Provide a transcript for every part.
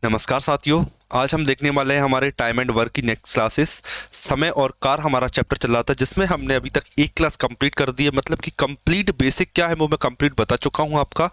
नमस्कार साथियों। आज हम देखने वाले हैं हमारे टाइम एंड वर्क की नेक्स्ट क्लासेस। समय और कार हमारा चैप्टर चल रहा था जिसमें हमने अभी तक एक क्लास कंप्लीट कर दी है। मतलब कि कंप्लीट बेसिक क्या है वो मैं कंप्लीट बता चुका हूं आपका।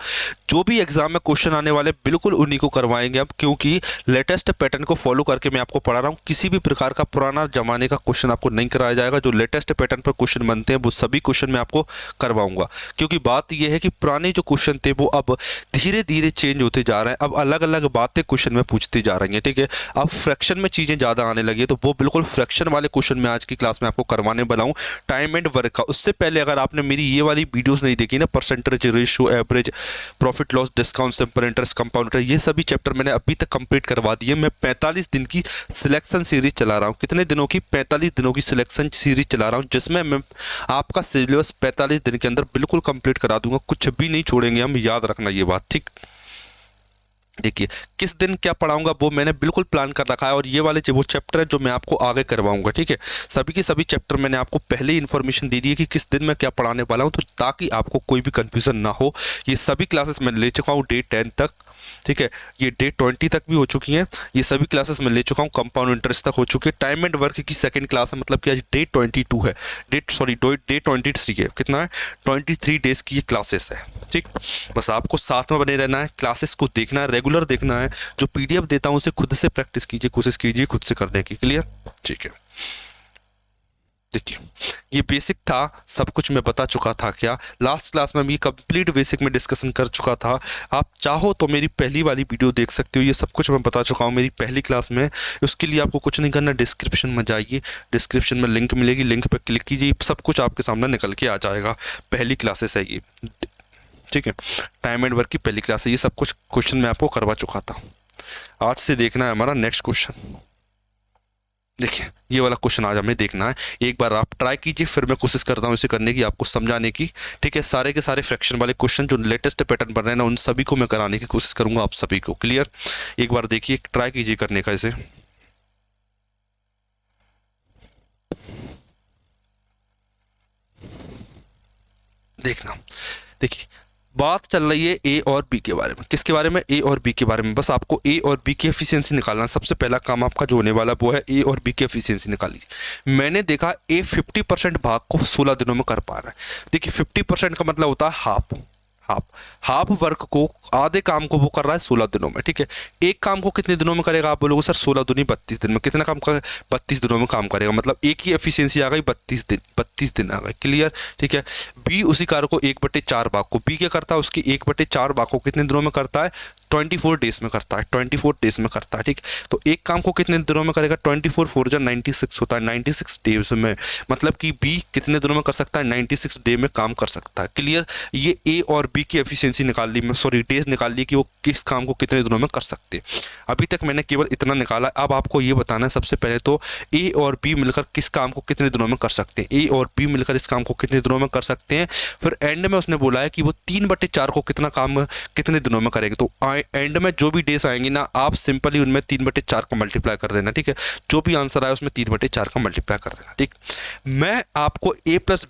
जो भी एग्जाम में क्वेश्चन आने वाले बिल्कुल उन्हीं को करवाएंगे अब, क्योंकि लेटेस्ट पैटर्न को फॉलो करके मैं आपको पढ़ा रहा हूँ। किसी भी प्रकार का पुराना जमाने का क्वेश्चन आपको नहीं कराया जाएगा। जो लेटेस्ट पैटर्न पर क्वेश्चन बनते हैं वो सभी क्वेश्चन मैं आपको करवाऊंगा, क्योंकि बात यह है कि पुराने जो क्वेश्चन थे वो अब धीरे धीरे चेंज होते जा रहे हैं। अब अलग अलग बातें क्वेश्चन में पूछती जा रही हैं, ठीक है। अब फ्रैक्शन में चीज़ें ज़्यादा आने लगी है, तो वो बिल्कुल फ्रैक्शन वाले क्वेश्चन में आज की क्लास में आपको करवाने वाला हूँ टाइम एंड वर्क का। उससे पहले अगर आपने मेरी ये वाली वीडियोस नहीं देखी ना, percentage, ratio, average, profit loss, discount, simple interest, compound interest, ये सभी चैप्टर मैंने अभी तक कंप्लीट करवा दिए। मैं 45 दिन की सिलेक्शन सीरीज चला रहा हूँ। कितने दिनों की? 45 दिनों की सिलेक्शन सीरीज चला रहा हूँ, जिसमें मैं आपका सिलेबस 45 दिन के अंदर बिल्कुल कंप्लीट करा दूंगा। कुछ भी नहीं छोड़ेंगे हम, याद रखना ये बात, ठीक। देखिए, किस दिन क्या पढ़ाऊंगा वो मैंने बिल्कुल प्लान कर रखा है, और ये वाले जो वो चैप्टर है जो मैं आपको आगे करवाऊंगा, ठीक है। सभी के सभी चैप्टर मैंने आपको पहले ही इन्फॉर्मेशन दे दी है कि किस दिन मैं क्या पढ़ाने वाला हूं, तो ताकि आपको कोई भी कंफ्यूजन ना हो। ये सभी क्लासेस मैं ले चुका हूँ डे 10 तक, ठीक है। ये डे 20 तक भी हो चुकी हैं। ये सभी क्लासेस मैं ले चुका हूँ, कंपाउंड इंटरेस्ट तक हो चुकी है। टाइम एंड वर्क की सेकंड क्लास है, मतलब कि आज डे 22 है, डे 23 है। कितना है? 23 डेज की ये क्लासेस है, ठीक। बस आपको साथ में बने रहना है, क्लासेस को देखना है, रेगुलर देखना है। जो पीडीएफ देता हूँ उसे खुद से प्रैक्टिस कीजिए, कोशिश कीजिए खुद से करने की। क्लियर? ठीक है। देखिए, ये बेसिक था, सब कुछ मैं बता चुका था। क्या लास्ट क्लास में भी कंप्लीट बेसिक में डिस्कशन कर चुका था। आप चाहो तो मेरी पहली वाली वीडियो देख सकते हो, ये सब कुछ मैं बता चुका हूँ मेरी पहली क्लास में। उसके लिए आपको कुछ नहीं करना, डिस्क्रिप्शन में जाइए, डिस्क्रिप्शन में लिंक मिलेगी, लिंक पर क्लिक कीजिए, सब कुछ आपके सामने निकल के आ जाएगा। पहली क्लासेस है ये, ठीक है। टाइम एंड वर्क की पहली क्लास है। ये सब कुछ क्वेश्चन मैं आपको करवा चुका था। आज से देखना है हमारा नेक्स्ट क्वेश्चन। देखिए, ये वाला क्वेश्चन आज हमें देखना है। एक बार आप ट्राई कीजिए, फिर मैं कोशिश करता हूँ इसे करने की, आपको समझाने की, ठीक है। सारे के सारे फ्रैक्शन वाले क्वेश्चन जो लेटेस्ट पैटर्न बन रहे हैं ना, उन सभी को मैं कराने की कोशिश करूंगा आप सभी को। क्लियर? एक बार देखिए, ट्राई कीजिए करने का इसे। देखना, देखिए, बात चल रही है ए और बी के बारे में। किसके बारे में? ए और बी के बारे में। बस आपको ए और बी की एफिशिएंसी निकालना। सबसे पहला काम आपका जो होने वाला वो है ए और बी की एफिशिएंसी निकाल लीजिए। मैंने देखा ए 50% भाग को 16 दिनों में कर पा रहा है। देखिए, 50% का मतलब होता है हाफ। हाफ हाफ वर्क को, आधे काम को वो कर रहा है 16 दिनों में, ठीक है। एक काम को कितने दिनों में करेगा? आप बोलोगे सर 16 दूनी 32 दिन में। कितना काम कर? 32 दिनों में काम करेगा। मतलब एक ही एफिशिएंसी आ गई, 32 दिन आ गए। क्लियर? ठीक है। बी उसी कार्य को 1/4 भाग को, बी क्या करता है? उसकी 1/4 भाग को कितने दिनों में करता है? 24 डेज में करता है। 24 डेज में करता है, ठीक। तो एक काम को कितने दिनों में करेगा? 24 4 जा 96 होता है, 96 डेज में। मतलब कि बी कितने दिनों में कर सकता है? 96 डे में काम कर सकता है। क्लियर? ये ए और बी की एफिशिएंसी निकाल ली, मैं सॉरी डेज निकाल ली कि वो किस काम को कितने दिनों में कर सकते हैं। अभी तक मैंने केवल इतना निकाला। अब आपको ये बताना है सबसे पहले तो ए और बी मिलकर किस काम को कितने दिनों में कर सकते हैं। ए और बी मिलकर इस काम को कितने दिनों में कर सकते हैं। फिर एंड में उसने बोला है कि वो 3/4 को कितना काम कितने दिनों में करेंगे। तो एंड में जो भी डेज आएंगे ना, आप सिंपली उनमें 3/4 का मल्टीप्लाई कर देना, ठीक है। जो भी आंसर आए उसमें 3/4 का मल्टीप्लाई कर देना, ठीक। मैं आपको ए प्लस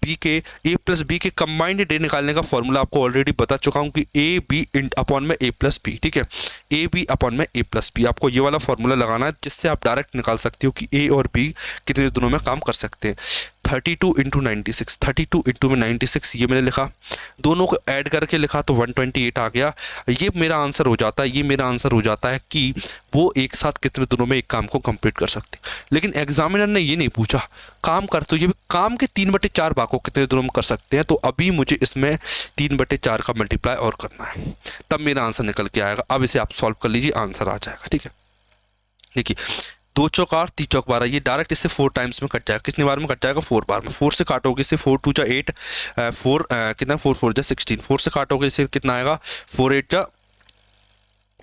बी के कंबाइंड डे निकालने का फॉर्मूला आपको ऑलरेडी बता चुका हूं कि ए बी अपॉन में ए प्लस बी, ठीक है। ए बी अपॉन में ए प्लस बी, आपको ये वाला फॉर्मूला लगाना है, जिससे आप डायरेक्ट निकाल सकते हो कि ए और बी कितने दिनों में काम कर सकते हैं। 32 इंटू 96, 32 इंटू में 96, ये मैंने लिखा। दोनों को ऐड करके लिखा तो 128 आ गया। ये मेरा आंसर हो जाता है, ये मेरा आंसर हो जाता है कि वो एक साथ कितने दिनों में एक काम को कंप्लीट कर सकते। लेकिन एग्जामिनर ने ये नहीं पूछा काम कर, तो ये काम के 3/4 भाग को कितने दिनों में कर सकते हैं। तो अभी मुझे इसमें 3/4 का मल्टीप्लाई और करना है, तब मेरा आंसर निकल के आएगा। अब इसे आप सॉल्व कर लीजिए, आंसर आ जाएगा, ठीक है। देखिए, 2 चौक 8, 3 चौक 12, ये डायरेक्ट इससे 4 टाइम्स में कट जाएगा। कितनी बार में कट जाएगा? 4 बार में। 4 से काटोगे इसे, 4 2 जा 8, 4 कितना? 4 4 जा 16। 4 से काटोगे इसे, कितना आएगा? 4 8 जा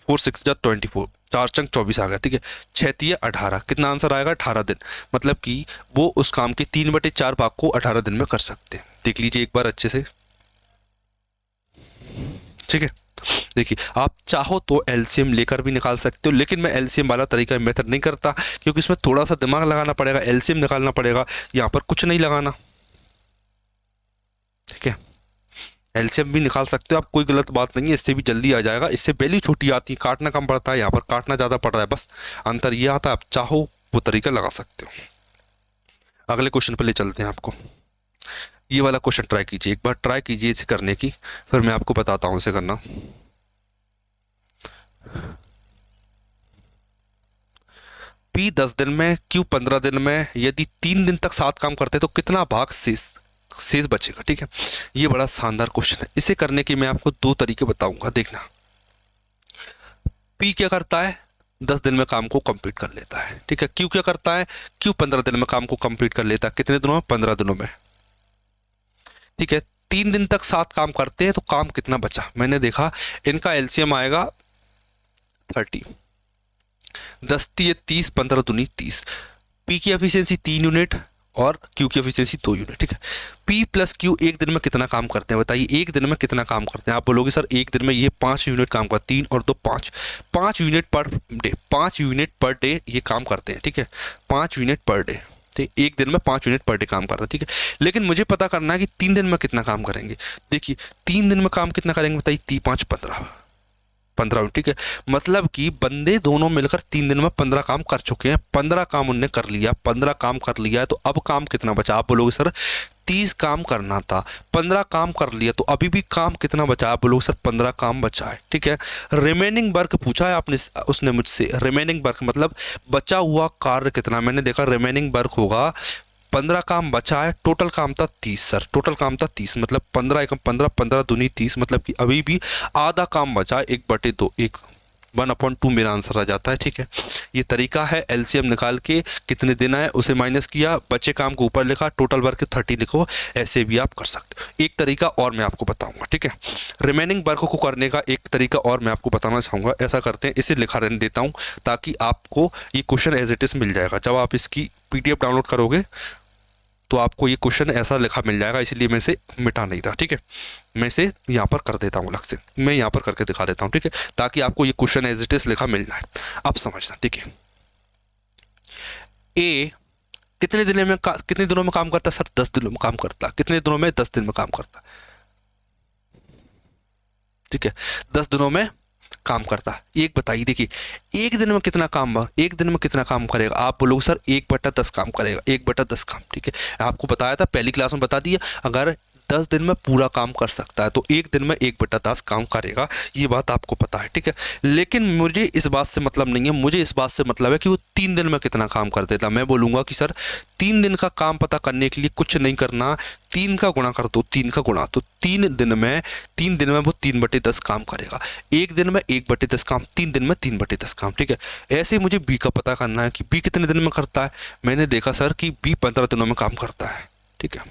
4 6 जा 24, 4 चंक 24 आ गया, ठीक है। 6 3 18, कितना आंसर आएगा? 18 दिन। मतलब कि वो उस काम के 3/4 भाग को 18 दिन में कर सकते हैं। देख लीजिए एक बार अच्छे से, ठीक है। देखिए, आप चाहो तो एलसीएम लेकर भी निकाल सकते हो, लेकिन मैं एलसीएम वाला तरीका मेथड नहीं करता, क्योंकि इसमें थोड़ा सा दिमाग लगाना पड़ेगा, एलसीएम निकालना पड़ेगा। यहाँ पर कुछ नहीं लगाना, ठीक है। एलसीएम भी निकाल सकते हो आप, कोई गलत बात नहीं है, इससे भी जल्दी आ जाएगा। इससे वैल्यू छोटी आती है, काटना कम पड़ता है, यहाँ पर काटना ज़्यादा पड़ रहा है, बस अंतर ये आता है। आप चाहो वो तरीका लगा सकते हो। अगले क्वेश्चन पर ले चलते हैं आपको। ये वाला क्वेश्चन ट्राई कीजिए, एक बार ट्राई कीजिए इसे करने की, फिर मैं आपको बताता हूँ इसे करना। पी 10 दिन में, क्यू 15 दिन में, यदि 3 दिन तक 7 काम करते हैं तो कितना भाग शेष बचेगा। ठीक है, ये बड़ा शानदार क्वेश्चन है। इसे करने के मैं आपको 2 तरीके बताऊंगा, देखना। पी क्या करता है, 10 दिन में काम को कंप्लीट कर लेता है। ठीक है, क्यू क्या करता है, क्यू 15 दिन में काम को कंप्लीट कर लेता है। कितने दिनों में, 15 दिनों में। ठीक है, 3 दिन तक 7 काम करते हैं तो काम कितना बचा। मैंने देखा इनका एलसीएम आएगा 30, 10 3 30, 15 दूनी 30। पी की एफिशिएंसी 3 यूनिट और क्यू की एफिशिएंसी 2 यूनिट। ठीक है, पी प्लस क्यू एक दिन में कितना काम करते हैं, बताइए एक दिन में कितना काम करते हैं। आप बोलोगे सर एक दिन में ये 5 यूनिट काम करते हैं, 3 और 2 5, 5 unit per day, 5 unit per day ये काम करते हैं। ठीक है, 5 यूनिट पर डे, ठीक, एक दिन में 5 यूनिट पर डे काम करता है। ठीक है, लेकिन मुझे पता करना है कि 3 दिन में कितना काम करेंगे। देखिए 3 दिन में काम कितना करेंगे, बताइए 3 5 15, 15। ठीक है, मतलब कि बंदे दोनों मिलकर 3 दिन में 15 काम कर चुके हैं। 15 काम उनने कर लिया, 15 काम कर लिया है, तो अब काम कितना बचा। आप बोलोगे सर 30 काम करना था, 15 काम कर लिया, तो अभी भी काम कितना बचा। आप बोलोगे सर 15 काम बचा है। ठीक है, रिमेनिंग वर्क पूछा है आपने, उसने मुझसे रिमेनिंग वर्क मतलब बचा हुआ कार्य कितना। मैंने देखा रिमेनिंग वर्क होगा 15 काम बचा है, टोटल काम था 30 सर, टोटल काम था 30, मतलब 15 एकम 15, 15 दूनी 30, मतलब कि अभी भी आधा काम बचा है, 1/2, 1/2 मेरा आंसर आ जाता है। ठीक है, ये तरीका है एलसीएम निकाल के कितने दिन आए उसे माइनस किया, बचे काम को ऊपर लिखा, टोटल वर्क 30 लिखो, ऐसे भी आप कर सकते हो। एक तरीका और मैं आपको बताऊंगा। ठीक है, रिमेनिंग वर्क को करने का एक तरीका और मैं आपको बताना चाहूँगा। ऐसा करते हैं, इसे लिखा रहने देता हूँ ताकि आपको ये क्वेश्चन एज इट इज मिल जाएगा। जब आप इसकी PDF डाउनलोड करोगे तो आपको ये क्वेश्चन ऐसा लिखा मिल जाएगा, इसलिए मैं इसे मिटा नहीं रहा। ठीक है, मैं इसे यहाँ पर कर देता हूँ अलग से, मैं यहाँ पर करके दिखा देता हूँ। ठीक है, ताकि आपको ये क्वेश्चन एज इट इज लिखा मिल जाए, आप समझना। ठीक है, ए कितने दिनों में काम करता है सर, 10 दिनों में काम करता है। कितने दिनों में, 10 दिन में काम करता है। ठीक है, 10 दिनों में काम करता है। एक बताइए, देखिए एक दिन में कितना काम, एक दिन में कितना काम करेगा। आप बोलोगे सर 1/10 काम करेगा, 1/10 काम। ठीक है, आपको बताया था पहली क्लास में, बता दिया अगर 10 दिन में पूरा काम कर सकता है तो एक दिन में 1/10 काम करेगा, ये बात आपको पता है। ठीक है, लेकिन मुझे इस बात से मतलब नहीं है, मुझे इस बात से मतलब है कि वो 3 दिन में कितना काम कर देता। मैं बोलूँगा कि सर 3 दिन का काम पता करने के लिए कुछ नहीं करना, 3 का गुणा कर दो, 3 का गुणा, तो 3 दिन में वो 3/10 काम करेगा। एक दिन में 1/10 काम, 3 दिन में 3/10 काम। ठीक है, ऐसे ही मुझे बी का पता करना है कि बी कितने दिन में करता है। मैंने देखा सर कि बी 15 दिनों में काम करता है। ठीक है,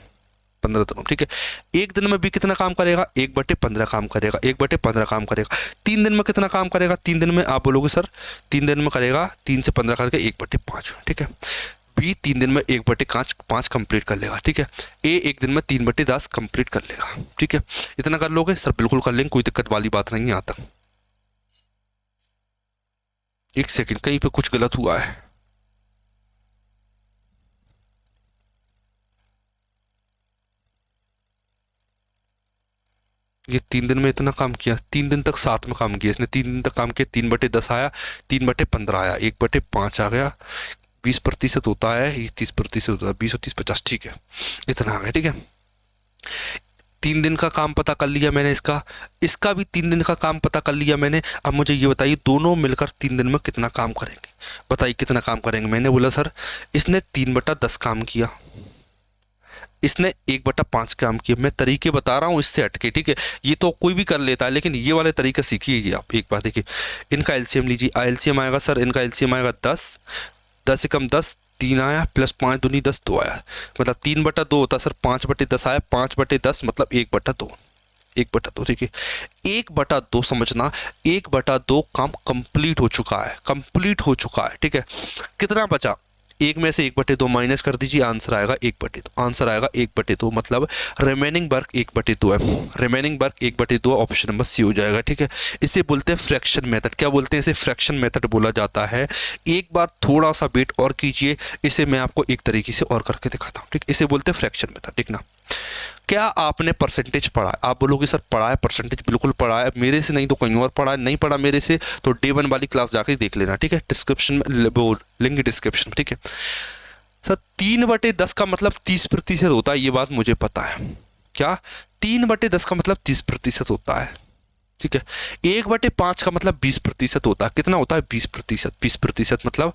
15 दिनों। ठीक है, एक दिन में बी कितना काम करेगा, 1/15 काम करेगा, 1/15 काम करेगा। 3 दिन में कितना काम करेगा, 3 दिन में आप बोलोगे सर 3 दिन में करेगा 3 से 15 करके 1/5। ठीक है, बी 3 दिन में 1/5 कंप्लीट कर लेगा। ठीक है, ए एक दिन में 3/10 कंप्लीट कर लेगा। ठीक है, इतना कर लोगे सर, बिल्कुल कर लेंगे, कोई दिक्कत वाली बात नहीं है। यहाँ तक एक सेकंड, कहीं पे कुछ गलत हुआ है। ये 3 दिन में इतना काम किया, 3 दिन तक साथ में काम किया इसने, 3 दिन तक काम किया, 3/10 आया, 3/15 आया, 1/5 आ गया, 20% होता है, ये 30% होता है, 20 और 30 50। ठीक है, इतना आ गया। ठीक है, 3 दिन का काम पता कर लिया मैंने, इसका भी 3 दिन का काम पता कर लिया मैंने। अब मुझे ये बताइए दोनों मिलकर 3 दिन में कितना काम करेंगे, बताइए कितना काम करेंगे। मैंने बोला सर इसने 3/10 काम किया, इसने 1/5 काम किया। मैं तरीके बता रहा हूँ इससे हटके। ठीक है, ये तो कोई भी कर लेता है, लेकिन ये वाले तरीके सीखिए आप। एक बात देखिए, इनका एलसीएम लीजिए, एलसीएम आएगा सर, इनका एलसीएम आएगा 10, 10 एकम 10, 3 आया, प्लस 5 दूनी 10, 2 आया, मतलब 3/2 होता सर, 5/10 आया, 5/10 मतलब 1/2, 1/2। ठीक है, 1/2 समझना, 1/2 काम कंप्लीट हो चुका है, कंप्लीट हो चुका है। ठीक है, कितना बचा, एक में से 1/2 माइनस कर दीजिए, आंसर आएगा 1/2, आंसर आएगा 1/2, मतलब रिमेनिंग वर्क 1/2 है, remaining work 1/2, option number C हो जाएगा। ठीक है, इसे बोलते हैं फ्रैक्शन मेथड। क्या बोलते हैं इसे, फ्रैक्शन मेथड बोला जाता है। एक बार थोड़ा सा वेट और कीजिए, इसे मैं आपको एक तरीके से और करके दिखाता हूँ। ठीक, इसे बोलते हैं फ्रैक्शन मेथड। ठीक ना, क्या आपने परसेंटेज पढ़ा है? आप बोलोगे सर पढ़ा है, परसेंटेज बिल्कुल पढ़ा है, मेरे से नहीं तो कहीं और पढ़ा है। नहीं पढ़ा मेरे से तो डे 1 वाली क्लास जाकर देख लेना, ठीक है, डिस्क्रिप्शन में वो लिंक डिस्क्रिप्शन में, ठीक है। सर 3/10 का मतलब 30% होता है, ये बात मुझे पता है। क्या 3/10 का मतलब 30% होता है, ठीक है। 1/5 का मतलब 20% होता है। कितना होता है? 20%। 20% मतलब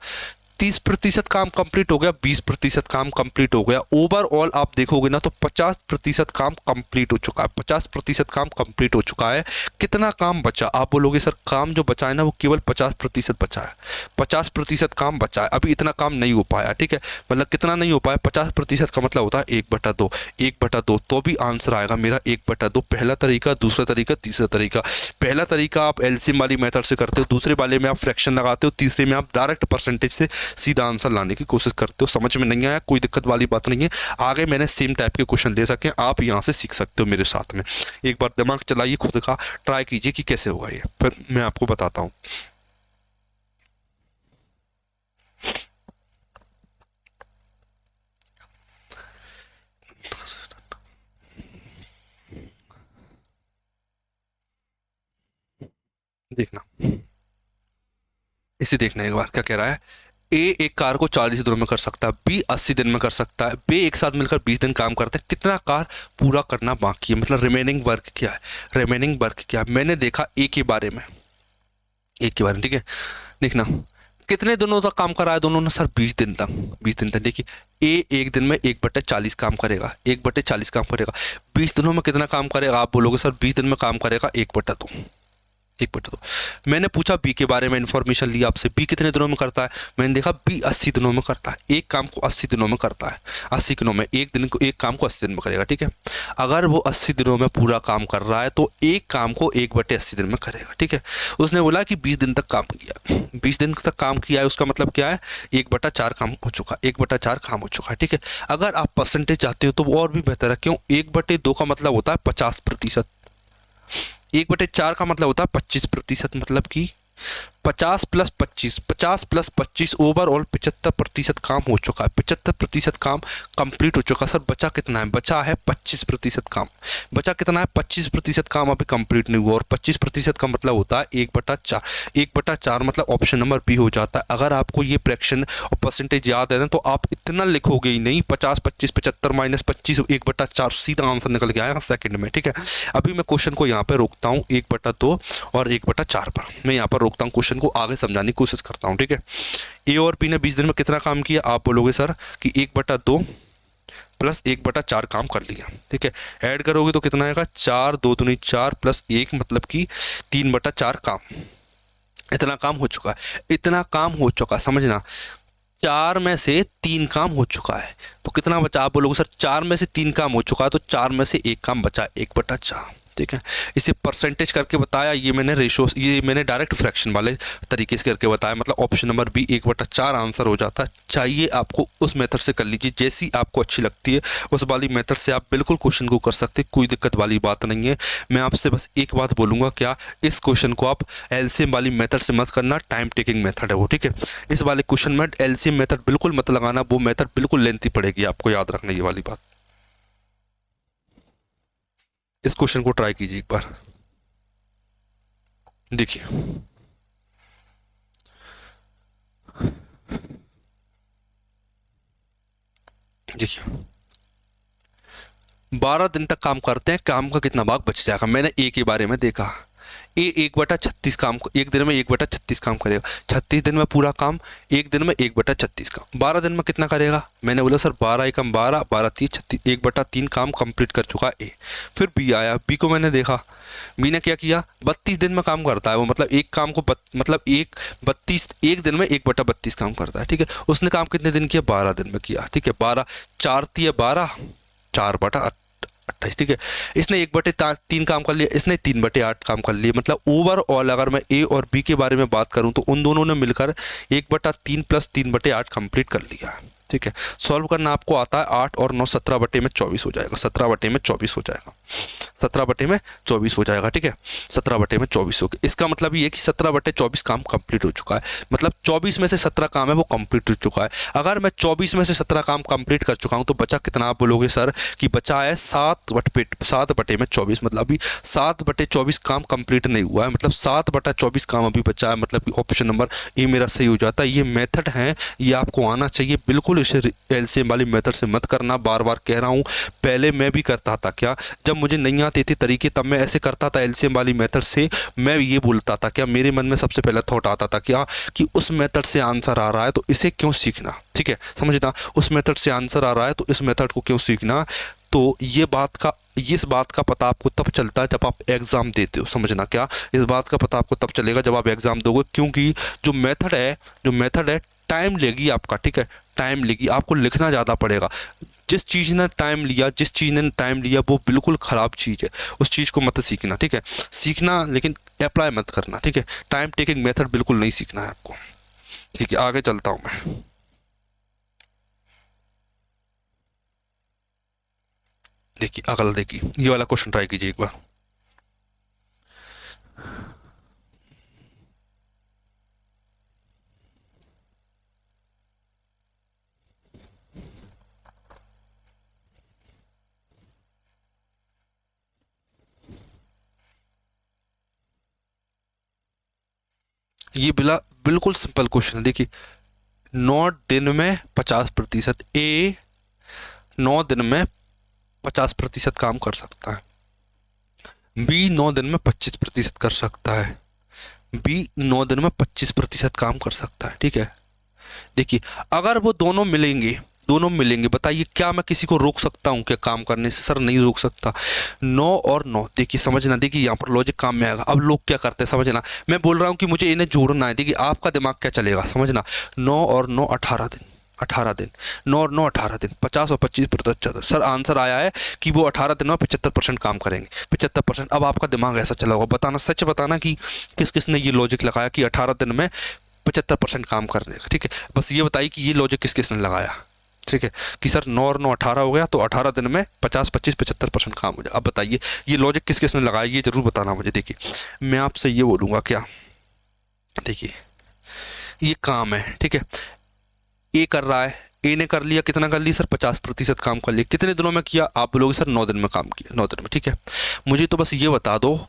30% काम कंप्लीट हो गया, 20% काम कंप्लीट हो गया। ओवरऑल आप देखोगे ना तो 50% काम कंप्लीट हो चुका है। 50% काम कंप्लीट हो चुका है। कितना काम बचा? आप बोलोगे सर काम जो बचा है ना वो केवल 50% बचा है। 50% काम बचा है, अभी इतना काम नहीं हो पाया, ठीक है। मतलब कितना नहीं हो पाया? 50% का मतलब होता है 1/2। 1/2 तो भी आंसर आएगा मेरा 1/2। पहला तरीका, दूसरा तरीका, तीसरा तरीका। पहला तरीका आप एलसीएम वाली मेथड से करते हो, दूसरे वाले में आप फ्रैक्शन लगाते हो, तीसरे में आप डायरेक्ट परसेंटेज से सीधा आंसर लाने की कोशिश करते हो। समझ में नहीं आया? कोई दिक्कत वाली बात नहीं है। आगे मैंने सेम टाइप के क्वेश्चन दे सके, आप यहाँ से सीख सकते हो मेरे साथ में। एक बार दिमाग चलाइए, खुद का ट्राई कीजिए कि कैसे होगा ये, फिर मैं आपको बताता हूँ। देखना, इसे देखना एक बार क्या कह रहा है। ए एक कार को 40 दिनों में कर सकता है, बी 80 दिन में कर सकता है, बी एक साथ मिलकर 20 दिन काम करते हैं। कितना कार पूरा करना बाकी है? मतलब रिमेनिंग वर्क क्या है? रिमेनिंग वर्क क्या है? मैंने देखा ए के बारे में, ए के बारे में, ठीक है। देखना कितने दिनों तक काम करा है दोनों ने? सर 20 दिन तक। 20 दिन तक। देखिए ए एक दिन में 1/40 काम करेगा, 1/40 काम करेगा। 20 दिनों में कितना काम करेगा? आप बोलोगे सर 20 दिन में काम करेगा 1/2। 1/2। मैंने पूछा बी के बारे में, इंफॉर्मेशन ली आपसे, बी कितने दिनों में करता है? मैंने देखा बी 80 दिनों में करता है। एक काम को 80 दिनों में करता है। 80 दिनों में एक दिन को, एक काम को 80 दिन में करेगा, ठीक है। अगर वो 80 दिनों में पूरा काम कर रहा है तो एक काम को 1/80 दिन में करेगा, ठीक है। उसने बोला कि 20 दिन तक काम किया, 20 दिन तक काम किया है, उसका मतलब क्या है? 1/4 काम हो चुका, 1/4 काम हो चुका है, ठीक है। अगर आप परसेंटेज चाहते हो तो वो और भी बेहतर है। क्यों? 1/2 का मतलब होता है 50%, 1/4 का मतलब होता है 25%। मतलब कि 50 + 25, 50 + 25 ओवरऑल 75% काम हो चुका है। 75% काम कंप्लीट हो चुका है। सर बचा कितना है? बचा है 25% काम। बचा कितना है? 25% काम अभी कंप्लीट नहीं हुआ, और 25% का मतलब होता है 1/4। 1/4 मतलब ऑप्शन नंबर बी हो जाता है। अगर आपको ये फ्रैक्शन और परसेंटेज याद है ना तो आप इतना लिखोगे ही नहीं। 50, 25, 75 - 25 1/4 सीधा आंसर निकल के आएगा सेकंड में, ठीक है। अभी मैं क्वेश्चन को यहाँ पे रोकता हूँ 1/2 और 1/4 पर। मैं यहाँ पर रोकता हूँ, क्वेश्चन को आगे समझाने की कोशिश करता हूँ, ठीक है। ए और बी ने 20 दिन में कितना काम किया? आप बोलोगे सर कि 1/2 + 1/4 काम कर लिया, ठीक है। ऐड करोगे तो कितना आएगा? 4 2 दूनी 4 + 1 मतलब कि 3/4 काम। इतना काम हो चुका है, इतना काम हो चुका है, समझना। 4 में से 3 काम हो चुका है तो कितना बचा? आप बोलोगे सर 4 में से 3 काम हो चुका है तो 4 में से 1 काम बचा, 1/4, ठीक है। इसे परसेंटेज करके बताया, ये मैंने रेशो, ये मैंने डायरेक्ट फ्रैक्शन वाले तरीके से करके बताया। मतलब ऑप्शन नंबर बी 1/4 आंसर हो जाता है। चाहिए आपको उस मेथड से कर लीजिए, जैसी आपको अच्छी लगती है उस वाली मेथड से आप बिल्कुल क्वेश्चन को कर सकते, कोई दिक्कत वाली बात नहीं है। मैं आपसे बस एक बात बोलूँगा, क्या इस क्वेश्चन को आप एलसीएम वाली मेथड से मत करना, टाइम टेकिंग मेथड है वो, ठीक है। इस वाले क्वेश्चन में एलसीएम मेथड बिल्कुल मत लगाना, वो मेथड बिल्कुल लेंथी पड़ेगी, आपको याद रखना ये वाली बात। इस क्वेश्चन को ट्राई कीजिए एक बार, देखिए। देखिए 12 दिन तक काम करते हैं, काम का कितना भाग बच जाएगा? मैंने ए के बारे में देखा, ए 1/36 काम, एक दिन में 1/36 काम करेगा। 36 दिन में पूरा काम, एक दिन में 1/36 काम। 12 दिन में कितना करेगा? मैंने बोला सर 12 × 12, 12 × 3 36, 1/3 काम कंप्लीट कर चुका है ए। फिर बी आया, बी को मैंने देखा, बी ने क्या किया? 32 दिन में काम करता है वो, मतलब एक काम को मतलब एक दिन में 1/32 काम करता है, ठीक है। उसने काम कितने दिन किया? 12 दिन में किया, ठीक है। 12 4 × 12 4/28, ठीक है। इसने 1/3 काम कर लिया, इसने 3/8 काम कर लिया। मतलब ओवरऑल अगर मैं ए और बी के बारे में बात करूं तो उन दोनों ने मिलकर 1/3 + 3/8 कंप्लीट कर लिया, ठीक है। सॉल्व करना आपको आता है 8 और 9 17/24 हो जाएगा, 17/24 हो जाएगा। 17/24 हो जाएगा, ठीक है। 17/24 हो गया। इसका मतलब ये कि 17/24 काम कंप्लीट हो चुका है, मतलब 24 में से 17 काम है वो कंप्लीट हो चुका है। अगर मैं 24 में से 17 काम कंप्लीट कर चुका हूँ तो बचा कितना, आप बोलोगे सर कि बचा है 7/24, मतलब अभी 7/24 काम कंप्लीट नहीं हुआ है, मतलब 7/24 काम अभी बचा है, मतलब कि ऑप्शन नंबर ए मेरा सही हो जाता है। ये मेथड है, ये आपको आना चाहिए, बिल्कुल इसे एलसीएम वाली मेथड से मत करना, बार बार कह रहा हूँ। पहले मैं भी करता था, क्या जब मुझे नहीं आते थे तरीके तब मैं ऐसे करता था एलसीएम वाली मेथड से। मैं ये बोलता था, क्या मेरे मन में सबसे पहला थॉट आता था क्या कि उस मेथड से आंसर आ रहा है तो इसे क्यों सीखना, ठीक है, समझना। उस मेथड से आंसर आ रहा है तो इस मेथड को क्यों सीखना। तो इस बात का पता आपको तब चलता है जब आप एग्ज़ाम देते हो, समझना। क्या इस बात का पता आपको तब चलेगा जब आप एग्ज़ाम दोगे, क्योंकि जो मेथड है टाइम लेगी आपका, ठीक है, टाइम लेगी, आपको लिखना ज़्यादा पड़ेगा। जिस चीज़ ने टाइम लिया वो बिल्कुल ख़राब चीज़ है, उस चीज़ को मत सीखना, ठीक है। सीखना लेकिन अप्लाई मत करना, ठीक है। टाइम टेकिंग मेथड बिल्कुल नहीं सीखना है आपको, ठीक है। आगे चलता हूँ मैं। देखिए अगला, देखिए ये वाला क्वेश्चन ट्राई कीजिए एक बार। ये बिल्कुल सिंपल क्वेश्चन है, देखिए। 9 दिन में 50%, ए 9 दिन में 50% काम कर सकता है, बी 9 दिन में 25% कर सकता है, बी 9 दिन में 25% काम कर सकता है, ठीक है। देखिए अगर वो दोनों मिलेंगे, बताइए क्या मैं किसी को रोक सकता हूँ क्या काम करने से? सर नहीं रोक सकता। 9 और 9, देखिए समझना, देखिए यहाँ पर लॉजिक काम में आएगा। अब लोग क्या करते हैं समझना, मैं बोल रहा हूँ कि मुझे इन्हें जोड़ना है, देखिए आपका दिमाग क्या चलेगा समझना। 9 और 9 18 दिन, 18 दिन, 9 और 9 18 दिन, 50 और 25%। सर आंसर आया है कि वो 18 दिन में 75% काम करेंगे, 75%। अब आपका दिमाग ऐसा चला होगा, बताना, सच बताना कि किस किस ने ये लॉजिक लगाया कि 18 दिन में 75% काम करने का, ठीक है। बस ये बताइए कि ये लॉजिक किस किस ने लगाया, ठीक है, कि सर 9 और 9 18 हो गया तो 18 दिन में 50 25 75% काम हो जाए। अब बताइए ये लॉजिक किस किस ने लगाया, ये जरूर बताना मुझे। देखिए मैं आपसे ये बोलूँगा क्या, देखिए ये काम है, ठीक है, ए कर रहा है, ए ने कर लिया, कितना कर लिया सर? 50% काम कर लिया। कितने दिनों में किया? आप बोलोगे सर 9 दिन में काम किया, 9 दिन में, ठीक है। मुझे तो बस ये बता दो,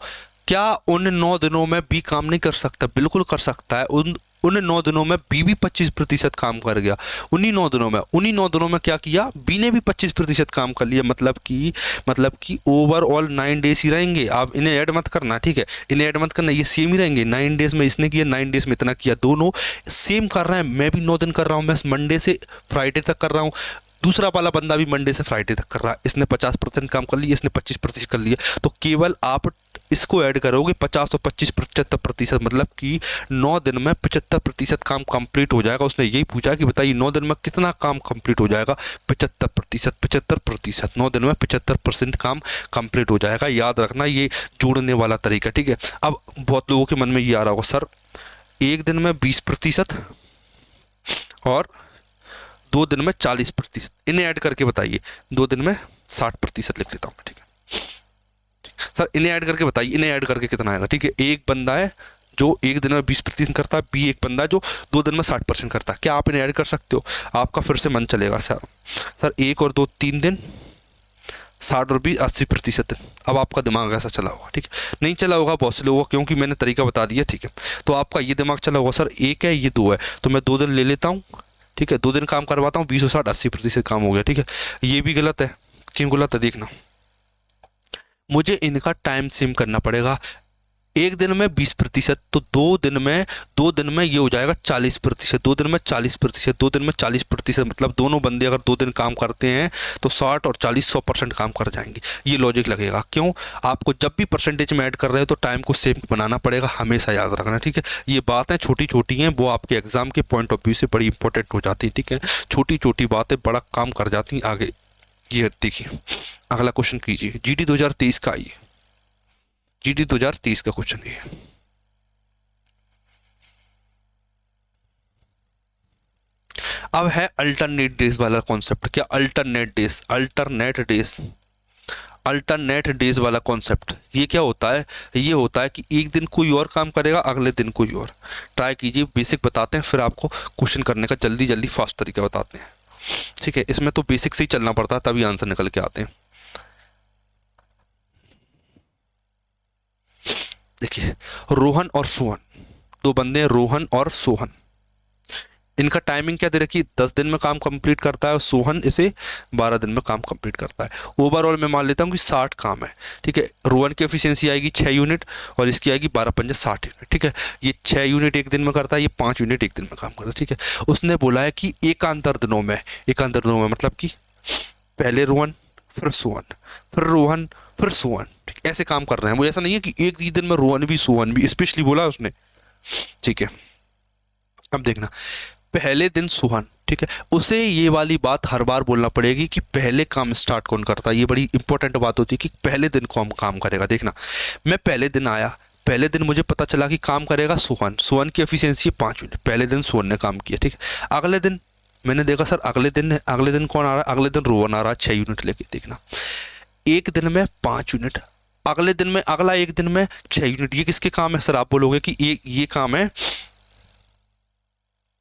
क्या उन 9 दिनों में बी काम नहीं कर सकता? बिल्कुल कर सकता है। उन 9 दिनों में बी भी 25% काम कर गया। उन्हीं 9 दिनों में क्या किया? बी ने भी 25% काम कर लिया। मतलब कि ओवरऑल 9 डेज ही रहेंगे। आप इन्हें ऐड मत करना, ठीक है, इन्हें ऐड मत करना, ये सेम ही रहेंगे। 9 डेज में इसने किया, 9 डेज में इतना किया, दोनों सेम कर रहे हैं। मैं भी 9 दिन कर रहा हूँ, मैं मंडे से फ्राइडे तक कर रहा हूँ, दूसरा वाला बंदा भी मंडे से फ्राइडे तक कर रहा है। इसने 50% काम कर लिया, इसने 25% कर लिया। तो केवल आप इसको ऐड करोगे, 50 और 25 75%, मतलब कि 9 दिन में 75% काम कंप्लीट हो जाएगा। उसने यही पूछा कि बताइए 9 दिन में कितना काम कंप्लीट हो जाएगा? 75%, 75%, 9 दिन में 75% काम कंप्लीट हो जाएगा। याद रखना, ये जोड़ने वाला तरीका, ठीक है। अब बहुत लोगों के मन में ये आ रहा होगा, सर एक दिन में 20% और 2 दिन में 40%, इन्हें ऐड करके बताइए। 2 दिन में 60% लिख लेता हूँ मैं, ठीक है। सर इन्हें ऐड करके बताइए, इन्हें ऐड करके कितना आएगा? ठीक है, एक बंदा है जो एक दिन में 20% करता है, बी एक बंदा है जो 2 दिन में 60% करता है। क्या आप इन्हें ऐड कर सकते हो? आपका फिर से मन चलेगा, सर 1 और 2 3 दिन, 60 और 20 80%। अब आपका दिमाग ऐसा चला होगा, ठीक है। नहीं चला होगा बहुत से लोगों, क्योंकि मैंने तरीका बता दिया, ठीक है। तो आपका ये दिमाग चला होगा, सर एक है, ये 2 है, तो मैं 2 दिन ले लेता हूँ, ठीक है, 2 दिन काम करवाता हूँ, 20 और 60 80% काम हो गया, ठीक है। ये भी गलत है। क्यों गलत है? देखना, मुझे इनका टाइम सेम करना पड़ेगा। एक दिन में 20%, तो 2 दिन में ये हो जाएगा 40%, 2 दिन में 40%, 2 दिन में 40%, मतलब दोनों बंदे अगर 2 दिन काम करते हैं तो 60 और 40 100% काम कर जाएंगे। ये लॉजिक लगेगा। क्यों? आपको जब भी परसेंटेज में ऐड कर रहे हो तो टाइम को सेम बनाना पड़ेगा, हमेशा याद रखना, ठीक है। ये बातें छोटी छोटी हैं, वो आपके एग्जाम के पॉइंट ऑफ व्यू से बड़ी इंपॉर्टेंट हो जाती है, ठीक है। छोटी छोटी बातें बड़ा काम कर जाती हैं आगे। ये देखिए अगला क्वेश्चन कीजिए, जीडी 2023 का आइए, जीडी 2023 का क्वेश्चन है। अब है अल्टरनेट डेज वाला कॉन्सेप्ट। क्या? अल्टरनेट डेज, अल्टरनेट डेज वाला कॉन्सेप्ट, ये क्या होता है? ये होता है कि एक दिन कोई और काम करेगा, अगले दिन कोई और। ट्राई कीजिए, बेसिक बताते हैं, फिर आपको क्वेश्चन करने का जल्दी जल्दी फास्ट तरीका बताते हैं। ठीक है, इसमें तो बेसिक से ही चलना पड़ता है, तभी आंसर निकल के आते हैं। देखिए, रोहन और सोहन, दो बंदे हैं, रोहन और सोहन। इनका टाइमिंग क्या दे रखी है? 10 दिन में काम कंप्लीट करता है और सोहन इसे 12 दिन में काम कंप्लीट करता है। ओवरऑल मैं मान लेता हूँ कि 60 काम है। ठीक है, रोहन की एफिशिएंसी आएगी 6 यूनिट और इसकी आएगी 12 पंजे 60 यूनिट। ठीक है, ये 6 यूनिट एक दिन में करता है, ये 5 यूनिट एक दिन में काम करता है। ठीक है, उसने बोला है कि एकांतर दिनों में, एकांतर दिनों में मतलब कि पहले रोहन, फिर सोहन, फिर रोहन, फिर सोहन, ठीक, ऐसे काम कर रहे हैं वो। ऐसा नहीं है कि एक ही दिन में रोहन भी सोहन भी, स्पेशली बोला उसने। ठीक है, अब देखना, पहले दिन सोहन, ठीक है, उसे ये वाली बात हर बार बोलना पड़ेगी कि पहले काम स्टार्ट कौन करता है। ये बड़ी इंपॉर्टेंट बात होती है कि पहले दिन कौन काम करेगा। देखना, मैं पहले दिन आया, पहले दिन मुझे पता चला कि काम करेगा सोहन, सोहन की एफिशिएंसी 5 यूनिट, पहले दिन सोहन ने काम किया। ठीक है, अगले दिन मैंने देखा सर अगले दिन कौन आ रहा है? अगले दिन रोहन आ रहा है 6 यूनिट लेके। देखना, एक दिन में 5 यूनिट, अगले दिन में, अगला एक दिन में 6 यूनिट। ये किसके काम है सर? आप बोलोगे कि ये काम है,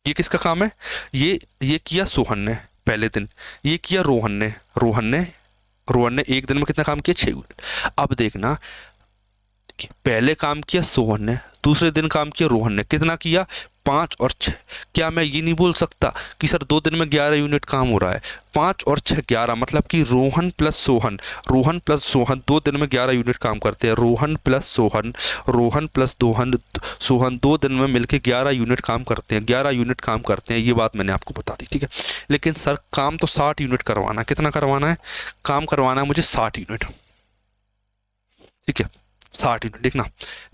ये किसका काम है? ये किया सोहन ने पहले दिन, ये किया रोहन ने एक दिन में कितना काम किया? 6 यूनिट। अब देखना, पहले काम किया सोहन ने, दूसरे दिन काम किया रोहन ने, कितना किया? 5 और 6। क्या मैं ये नहीं बोल सकता कि सर 2 दिन में 11 यूनिट काम हो रहा है? 5 और 6 11, मतलब कि रोहन प्लस सोहन 2 दिन में 11 यूनिट काम करते हैं। रोहन प्लस सोहन 2 दिन में मिलके 11 यूनिट काम करते हैं, 11 यूनिट काम करते हैं। ये बात मैंने आपको बता दी। ठीक है, लेकिन सर काम तो 60 यूनिट करवाना है। कितना करवाना है? काम करवाना है मुझे 60 यूनिट। ठीक है, 60 यूनिट। देखना,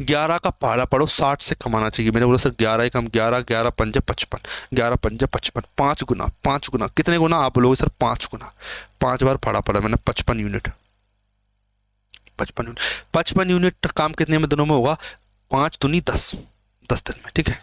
11 का पहाड़ा पढ़ो, 60 से कमाना चाहिए। मैंने बोला सर 11 ही कम, 11 11 पंजे 55, 11 पंजे 55, 5 गुना कितने गुना? आप बोलोगे सर 5 गुना, 5 बार पढ़ा पड़ा मैंने, 55 यूनिट। 55 यूनिट काम कितने में दिनों में होगा? 5 दूनी 10, 10 दिन में। ठीक है,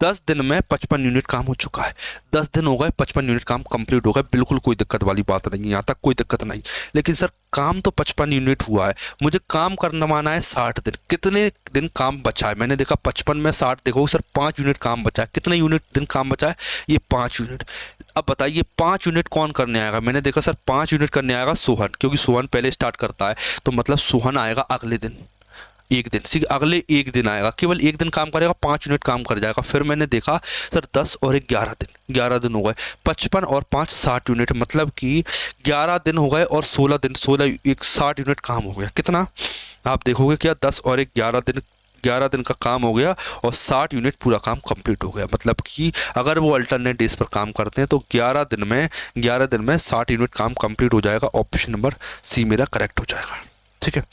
10 दिन में 55 यूनिट काम हो चुका है। 10 दिन हो गए, 55 यूनिट काम कंप्लीट हो गया, बिल्कुल कोई दिक्कत वाली बात नहीं, यहाँ तक कोई दिक्कत नहीं। लेकिन सर काम तो 55 यूनिट हुआ है, मुझे काम करवाना है 60 दिन। कितने दिन काम बचा है? मैंने देखा 55 में 60, देखो सर 5 यूनिट काम बचा है। कितने यूनिट दिन काम बचा है? ये 5 यूनिट। अब बताइए 5 यूनिट कौन करने आएगा? मैंने देखा सर 5 यूनिट करने आएगा सोहन, क्योंकि सोहन पहले स्टार्ट करता है, तो मतलब सोहन आएगा अगले दिन, एक दिन, ठीक, अगले एक दिन आएगा, केवल एक दिन काम करेगा, 5 यूनिट काम कर जाएगा। फिर मैंने देखा सर 10 और 11 दिन हो गए, 55 और 5 60 यूनिट, मतलब कि 11 दिन हो गए और 16 दिन, 16 एक 60 यूनिट काम हो गया। कितना? आप देखोगे क्या, 10 और 11 दिन का काम हो गया और 60 यूनिट पूरा काम कंप्लीट हो गया। मतलब कि अगर वो अल्टरनेट डेज पर काम करते हैं तो 11 दिन में 60 यूनिट काम कंप्लीट हो जाएगा। ऑप्शन नंबर सी मेरा करेक्ट हो जाएगा। ठीक है,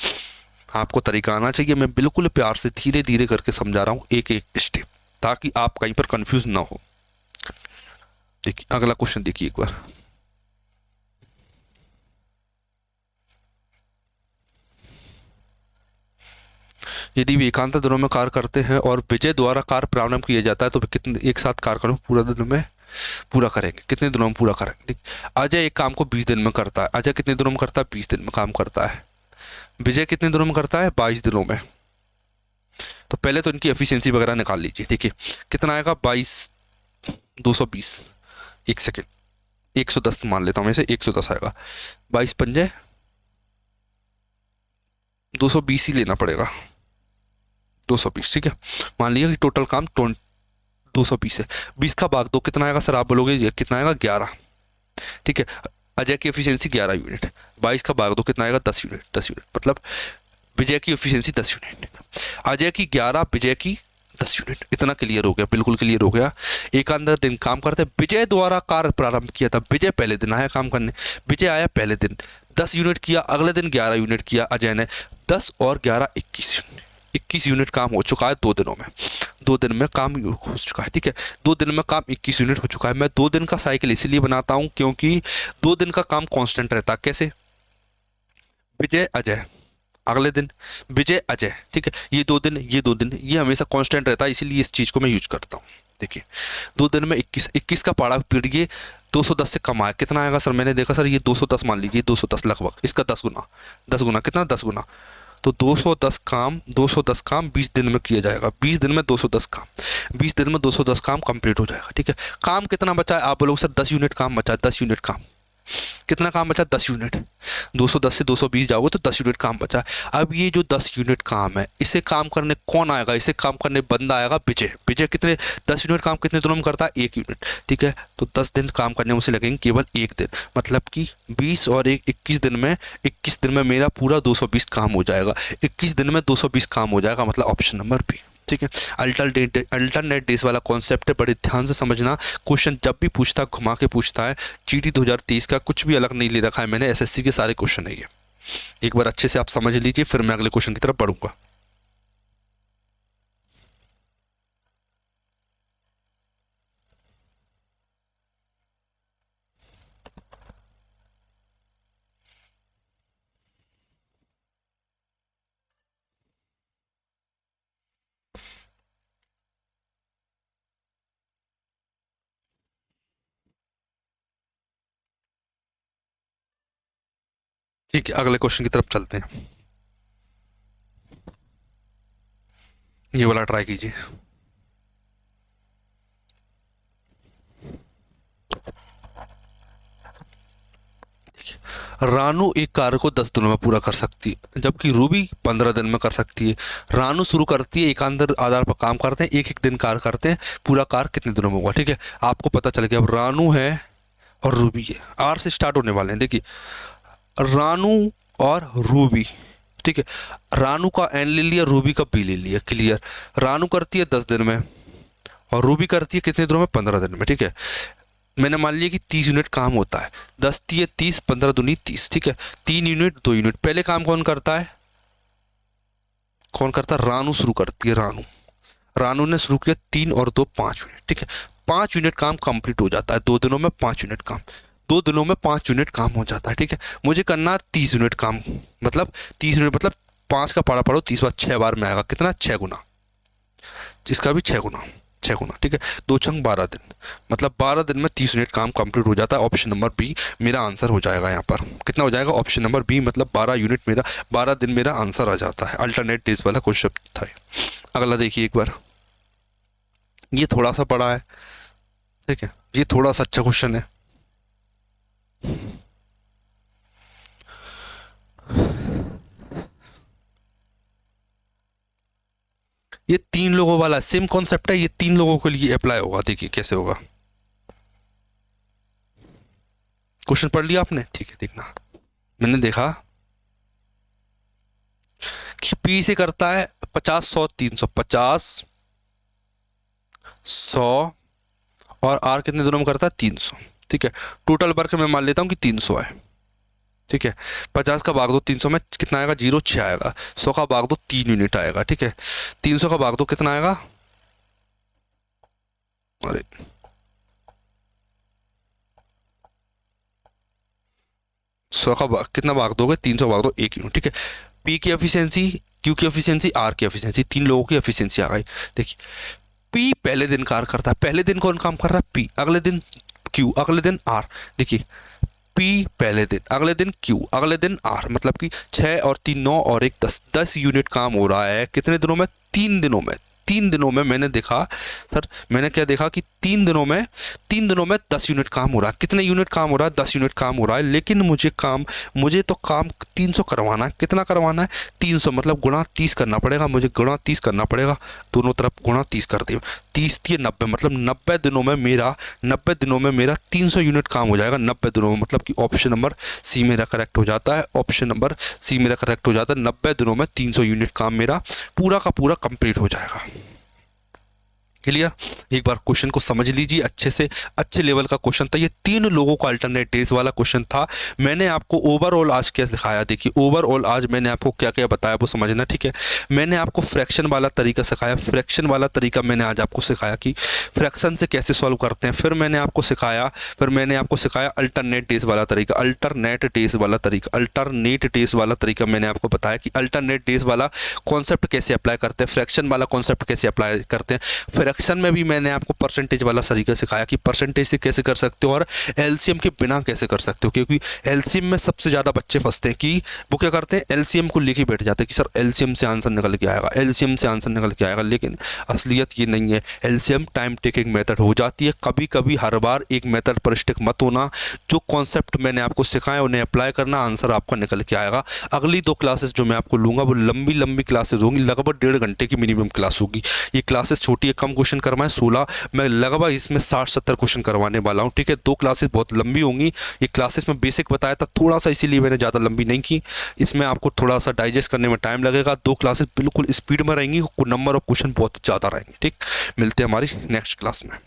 आपको तरीका आना चाहिए, मैं बिल्कुल प्यार से धीरे धीरे करके समझा रहा हूँ, एक एक स्टेप, ताकि आप कहीं पर कंफ्यूज ना हो। देखिए अगला क्वेश्चन देखिए एक बार। यदि वे एकांत दिनों में कार्य करते हैं और विजय द्वारा कार्य प्रारंभ किया जाता है तो वे कितने एक साथ कार्य करें पूरा दिन में पूरा करेंगे? कितने दिनों में पूरा करेंगे? ठीक, अजय एक काम को 20 दिन में करता है। अजय कितने दिनों में करता है? 20 दिन में काम करता है। विजय कितने दिनों में करता है? 22 दिनों में। तो पहले तो इनकी एफिशिएंसी वगैरह निकाल लीजिए। ठीक है, कितना आएगा? 22 220, एक सेकेंड, 110 मान लेता हूँ मैं इसे, 110 आएगा। 22 पंजे 220 ही लेना पड़ेगा, 220। ठीक है, मान लिया कि टोटल काम 220 है। 20 का भाग 2 कितना आएगा सर? आप बोलोगे कितना आएगा? 11। ठीक है, अजय की एफिशिएंसी 11 यूनिट, 22 का भाग 2 कितना आएगा? 10 यूनिट। 10 यूनिट मतलब विजय की एफिशिएंसी 10 यूनिट, अजय की 11, विजय की 10 यूनिट। इतना क्लियर हो गया, बिल्कुल क्लियर हो गया। एकांत दिन काम करते, विजय द्वारा कार्य प्रारंभ किया था। विजय पहले दिन आया काम करने, विजय आया पहले दिन, 10 यूनिट किया, अगले दिन 11 यूनिट किया अजय ने। 10 और 11 21 यूनिट काम हो चुका है 2 दिनों में। 2 दिन में काम हो चुका है। ठीक है, 2 दिन में काम 21 यूनिट हो चुका है। मैं 2 दिन का साइकिल इसीलिए बनाता हूं क्योंकि 2 दिन का काम कांस्टेंट रहता है। कैसे? विजय अजय, अगले दिन विजय अजय। ठीक है, ये 2 दिन, ये 2 दिन, ये हमेशा कांस्टेंट रहता है, इसीलिए इस चीज को मैं यूज करता हूँ। देखिए 2 दिन में 21 का पारा पीड़िए, 210 से कम आया, कितना आएगा सर? मैंने देखा सर ये 210 मान लीजिए, 210 लगभग, इसका 10 गुना, 10 गुना कितना? 10 गुना। तो 210 काम 20 दिन में किया जाएगा। 20 दिन में 210 काम, 20 दिन में 210 काम कंप्लीट हो जाएगा। ठीक है, काम कितना बचा है? आप बोलोगे सर 10 यूनिट काम बचा है। 10 यूनिट काम, कितना काम बचा? 10 यूनिट। 210 से 220 जाओगे तो 10 यूनिट काम बचा है। अब ये जो 10 यूनिट काम है, इसे काम करने कौन आएगा? इसे काम करने बंदा आएगा विजय। विजय कितने 10 यूनिट काम कितने दिनों में करता है? 1 यूनिट। ठीक है, तो 10 दिन काम करने में उसे लगेंगे केवल 1 दिन, मतलब कि 20 और 1 21 दिन में, 21 दिन में मेरा पूरा 220 काम हो जाएगा। 21 दिन में 220 काम हो जाएगा, मतलब ऑप्शन नंबर बी। ठीक है, अल्टरनेट डेज वाला कॉन्सेप्ट है, बड़े ध्यान से समझना। क्वेश्चन जब भी पूछता है घुमा के पूछता है। जीटी 2023 का कुछ भी अलग नहीं ले रखा है मैंने, एसएससी के सारे क्वेश्चन है ये। एक बार अच्छे से आप समझ लीजिए, फिर मैं अगले क्वेश्चन की तरफ बढ़ूंगा। ठीक है, अगले क्वेश्चन की तरफ चलते हैं। ये वाला ट्राई कीजिए। रानू एक कार्य को 10 दिनों में पूरा कर सकती है, जबकि रूबी 15 दिन में कर सकती है। रानू शुरू करती है, एक आधार पर काम करते हैं, एक एक दिन कार्य करते हैं, पूरा कार्य कितने दिनों में होगा? ठीक है, आपको पता चल गया। अब रानू है और रूबी है, आर से स्टार्ट होने वाले हैं। देखिए, रानू और रूबी, ठीक है, रानू का एन ले लिया, रूबी का बी ले लिया, क्लियर। रानू करती है 10 दिन में और रूबी करती है कितने दिनों में? 15 दिन में। ठीक है, मैंने मान लिया कि 30 यूनिट काम होता है। 10 तिये 30, 15 दूनी 30। ठीक है, 3 यूनिट 2 यूनिट। पहले काम कौन करता है? कौन करता है? रानू शुरू करती है। रानू ने शुरू किया 3 और 2 5 यूनिट। ठीक है, 5 यूनिट काम कंप्लीट हो जाता है 2 दिनों में। 5 यूनिट काम 2 दिनों में 5 यूनिट काम हो जाता है। ठीक है, मुझे करना 30 यूनिट काम, मतलब 30 यूनिट मतलब 5 का पारा पढ़ो, 30 बार 6 बार में आएगा कितना? 6 गुना। इसका भी 6 गुना, 6 गुना। ठीक है, 2 छंग 12 दिन, मतलब 12 दिन में 30 यूनिट काम कंप्लीट हो जाता है। ऑप्शन नंबर बी मेरा आंसर हो जाएगा। यहाँ पर कितना हो जाएगा? ऑप्शन नंबर बी, मतलब 12 यूनिट मेरा, 12 दिन मेरा आंसर आ जाता है। अल्टरनेट डेज वाला क्वेश्चन था। अगला देखिए एक बार, ये थोड़ा सा बड़ा है। ठीक है, ये थोड़ा सा अच्छा क्वेश्चन है। ये 3 लोगों वाला सेम कॉन्सेप्ट है, ये 3 लोगों के लिए अप्लाई होगा। देखिए कैसे होगा। क्वेश्चन पढ़ लिया आपने? ठीक है, देखना। मैंने देखा कि पी से करता है 50 100 300, 50 100 और आर कितने दिनों में करता है? 300। ठीक है, टोटल वर्क मैं मान लेता हूं कि 300 है। ठीक है, 50 का भाग दो 300 में कितना आएगा? 0 6 आएगा। 100 का भाग दो 3 यूनिट आएगा। ठीक है, 300 का भाग दो कितना आएगा? अरे 100 का कितना भाग दोगे? 300 भाग दो 1 यूनिट। ठीक है, पी की एफिशिएंसी, क्यू की एफिशिएंसी, आर की एफिशिएंसी, 3 लोगों की एफिशिएंसी आ गई। देखिए, पी पहले दिन कार्य करता है। पहले दिन कौन काम कर रहा है? पी। अगले दिन क्यू, अगले दिन आर। देखिए, पी पहले दिन, अगले दिन क्यू, अगले दिन आर, मतलब कि 6 और 3 9 और 1 10, 10 यूनिट काम हो रहा है कितने दिनों में? 3 दिनों में। 3 दिनों में मैंने देखा सर, मैंने क्या देखा कि 3 दिनों में 10 यूनिट काम हो रहा है। कितने यूनिट काम हो रहा है? 10 यूनिट काम हो रहा है। लेकिन मुझे तो काम 300 करवाना है। कितना करवाना है? 300, मतलब गुणा 30 करना पड़ेगा। मुझे गुणा 30 करना पड़ेगा, दोनों तरफ गुणा 30 कर दिया। 30 3 90, मतलब 90 दिनों में मेरा 300 यूनिट काम हो जाएगा 90 दिनों में, मतलब कि ऑप्शन नंबर सी मेरा करेक्ट हो जाता है। ऑप्शन नंबर सी मेरा करेक्ट हो जाता है। 90 दिनों में 300 यूनिट काम मेरा पूरा का पूरा कंप्लीट हो जाएगा। क्लियर? एक बार क्वेश्चन को समझ लीजिए अच्छे से, अच्छे लेवल का क्वेश्चन था ये। 3 लोगों का अल्टरनेट डेज वाला क्वेश्चन था। मैंने आपको ओवरऑल आज क्या सिखाया? देखिए, ओवरऑल आज मैंने आपको क्या क्या बताया वो समझना। ठीक है, मैंने आपको फ्रैक्शन वाला तरीका सिखाया। फ्रैक्शन वाला तरीका मैंने आज आपको सिखाया कि फ्रैक्शन से कैसे सॉल्व करते हैं। फिर मैंने आपको सिखाया अल्टरनेट डेज वाला तरीका। अल्टरनेट डेज वाला तरीका मैंने आपको बताया कि अल्टरनेट डेज वाला कॉन्सेप्ट कैसे अप्लाई करते हैं, फ्रैक्शन वाला कॉन्सेप्ट कैसे अप्लाई करते हैं। फ्रैक्शन में भी मैंने आपको परसेंटेज वाला तरीका सिखाया कि परसेंटेज से कैसे कर सकते हो और एलसीएम के बिना कैसे कर सकते हो, क्योंकि एलसीएम में सबसे ज़्यादा बच्चे फंसते हैं कि वो क्या करते हैं, एलसीएम को लेके बैठ जाते हैं कि सर एलसीएम से आंसर निकल के आएगा, एलसीएम से आंसर निकल के आएगा, लेकिन असलियत ये नहीं है। एलसीएम टाइम टेकिंग मेथड हो जाती है, कभी कभी हर बार एक मेथड पर स्टिक मत होना, जो कॉन्सेप्ट मैंने आपको सिखाया उन्हें अप्लाई करना, आंसर आपका निकल के आएगा। अगली 2 क्लासेस जो मैं आपको लूँगा वो लंबी लंबी क्लासेस होंगी, लगभग 1.5 घंटे की मिनिमम क्लास होगी। ये क्लासेस छोटी है, कम क्वेश्चन करवाएं, 16 मैं लगभग इसमें 60-70 क्वेश्चन करवाने वाला हूँ, ठीक है। 2 क्लासेस बहुत लंबी होंगी। ये क्लासेस में बेसिक बताया था थोड़ा सा, इसीलिए मैंने ज़्यादा लंबी नहीं की, इसमें आपको थोड़ा सा डाइजेस्ट करने में टाइम लगेगा। 2 क्लासेस बिल्कुल स्पीड में रहेंगी, नंबर ऑफ क्वेश्चन बहुत ज़्यादा रहेंगे, ठीक। मिलते हैं हमारी नेक्स्ट क्लास में।